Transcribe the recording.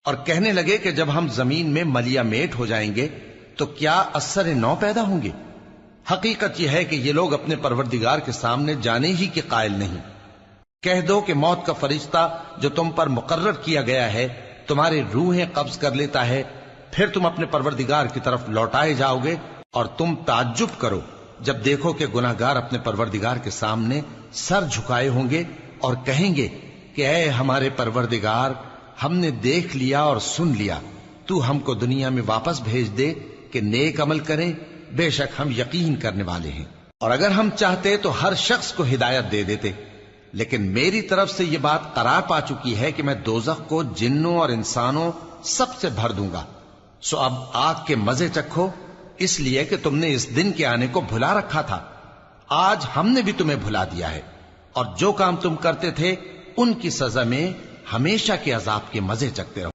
اور کہنے لگے کہ جب ہم زمین میں ملیا میٹ ہو جائیں گے تو کیا اثر نو پیدا ہوں گے؟ حقیقت یہ ہے کہ یہ لوگ اپنے پروردگار کے سامنے جانے ہی کے قائل نہیں۔ کہہ دو کہ موت کا فرشتہ جو تم پر مقرر کیا گیا ہے تمہاری روحیں قبض کر لیتا ہے، پھر تم اپنے پروردگار کی طرف لوٹائے جاؤ گے، اور تم تعجب کرو جب دیکھو کہ گناہگار اپنے پروردگار کے سامنے سر جھکائے ہوں گے اور کہیں گے کہ اے ہمارے پروردگار، ہم نے دیکھ لیا اور سن لیا، تو ہم کو دنیا میں واپس بھیج دے کہ نیک عمل کریں، بے شک ہم یقین کرنے والے ہیں۔ اور اگر ہم چاہتے تو ہر شخص کو ہدایت دے دیتے، لیکن میری طرف سے یہ بات قرار پا چکی ہے کہ میں دوزخ کو جنوں اور انسانوں سب سے بھر دوں گا، سو اب آگ کے مزے چکھو، اس لیے کہ تم نے اس دن کے آنے کو بھلا رکھا تھا۔ آج ہم نے بھی تمہیں بھلا دیا ہے، اور جو کام تم کرتے تھے ان کی سزا میں ہمیشہ کے عذاب کے مزے چکھتے رہو۔